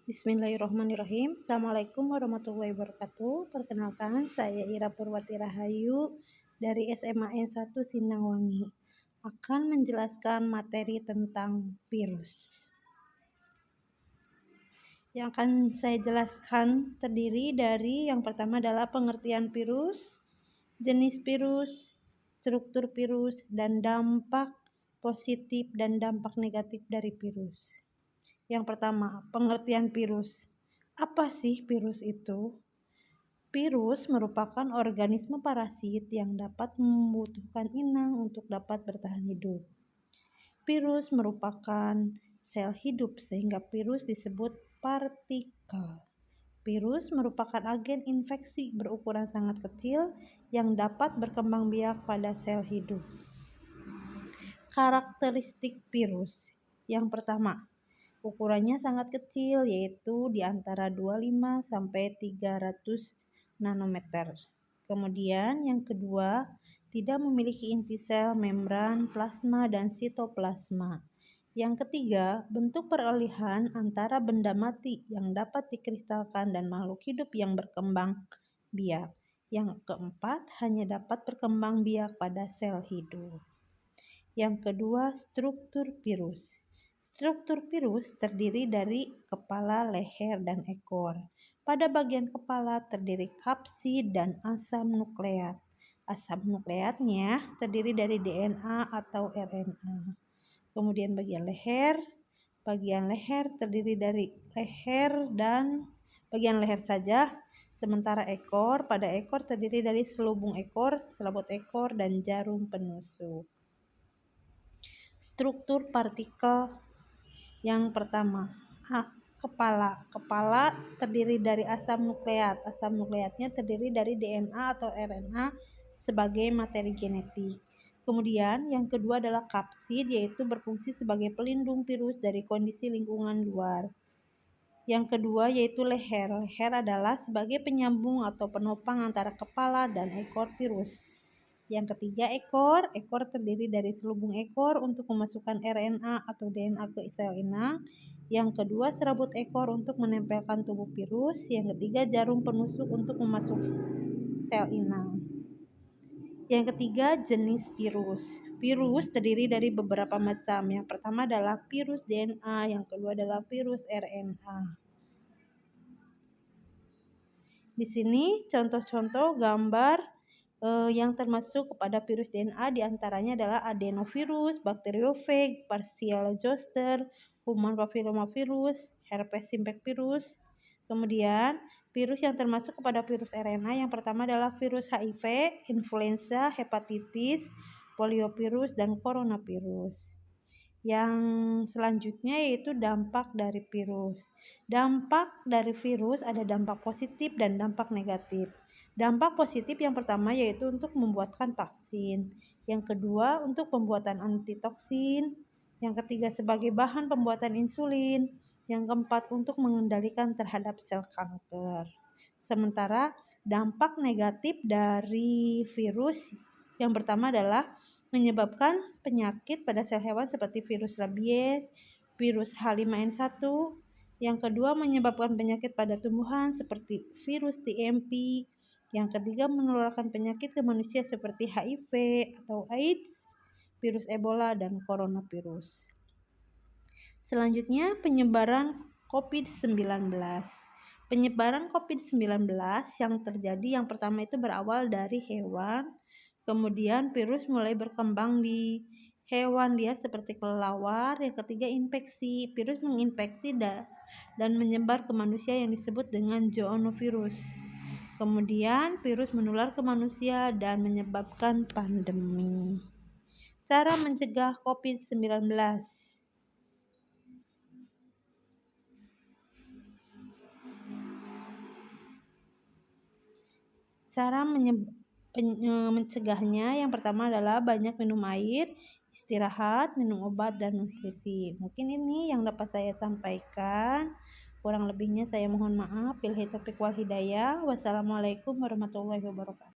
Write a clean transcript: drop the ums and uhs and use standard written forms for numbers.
Bismillahirrahmanirrahim. Assalamualaikum warahmatullahi wabarakatuh. Perkenalkan, saya Ira Purwati Rahayu dari SMA N1 Sindangwangi. Akan menjelaskan materi tentang virus. Yang akan saya jelaskan terdiri dari yang pertama adalah pengertian virus, jenis virus, struktur virus, dan dampak positif dan dampak negatif dari virus. Yang pertama, pengertian virus. Apa sih virus itu? Virus merupakan organisme parasit yang dapat membutuhkan inang untuk dapat bertahan hidup. Virus merupakan sel hidup sehingga virus disebut partikel. Virus merupakan agen infeksi berukuran sangat kecil yang dapat berkembang biak pada sel hidup. Karakteristik virus. Yang pertama, ukurannya sangat kecil, yaitu di antara 25 sampai 300 nanometer. Kemudian yang kedua, tidak memiliki inti sel, membran, plasma, dan sitoplasma. Yang ketiga, bentuk peralihan antara benda mati yang dapat dikristalkan dan makhluk hidup yang berkembang biak. Yang keempat, hanya dapat berkembang biak pada sel hidup. Yang kedua, struktur virus. Struktur virus terdiri dari kepala, leher, dan ekor. Pada bagian kepala terdiri kapsid dan asam nukleat. Asam nukleatnya terdiri dari DNA atau RNA. Kemudian bagian leher terdiri dari leher dan bagian leher saja. Sementara pada ekor terdiri dari selubung ekor, selaput ekor, dan jarum penusuk. Struktur partikel. Yang pertama, kepala. Kepala terdiri dari asam nukleat. Asam nukleatnya terdiri dari DNA atau RNA sebagai materi genetik. Kemudian yang kedua adalah kapsid, yaitu berfungsi sebagai pelindung virus dari kondisi lingkungan luar. Yang kedua yaitu leher. Leher adalah sebagai penyambung atau penopang antara kepala dan ekor virus. Yang ketiga ekor. Ekor terdiri dari selubung ekor untuk memasukkan RNA atau DNA ke sel inang. Yang kedua serabut ekor untuk menempelkan tubuh virus. Yang ketiga jarum penusuk untuk memasuk sel inang. Yang ketiga jenis virus. Virus terdiri dari beberapa macam. Yang pertama adalah virus DNA, yang kedua adalah virus RNA. Di sini contoh-contoh gambar yang termasuk kepada virus DNA diantaranya adalah adenovirus, bakteriofag, partial zoster, human papillomavirus, herpes simplex virus. Kemudian virus yang termasuk kepada virus RNA yang pertama adalah virus HIV, influenza, hepatitis, poliovirus, dan coronavirus. Yang selanjutnya yaitu dampak dari virus. Dampak dari virus ada dampak positif dan dampak negatif. Dampak positif yang pertama yaitu untuk membuatkan vaksin. Yang kedua untuk pembuatan antitoksin. Yang ketiga sebagai bahan pembuatan insulin. Yang keempat untuk mengendalikan terhadap sel kanker. Sementara dampak negatif dari virus yang pertama adalah menyebabkan penyakit pada sel hewan seperti virus rabies, virus H5N1. Yang kedua menyebabkan penyakit pada tumbuhan seperti virus TMP. Yang ketiga menularkan penyakit ke manusia seperti HIV atau AIDS, virus Ebola, dan coronavirus. Selanjutnya penyebaran COVID-19. Penyebaran COVID-19 yang terjadi yang pertama itu berawal dari hewan. Kemudian virus mulai berkembang di hewan liar seperti kelelawar. Yang ketiga infeksi. Virus menginfeksi dan menyebar ke manusia yang disebut dengan zoonovirus. Kemudian virus menular ke manusia dan menyebabkan pandemi. Cara mencegah COVID-19. Cara mencegahnya yang pertama adalah banyak minum air, istirahat, minum obat, dan nutrisi. Mungkin ini yang dapat saya sampaikan. Kurang lebihnya saya mohon maaf. Billahi taufiq wal hidayah. Wassalamualaikum warahmatullahi wabarakatuh.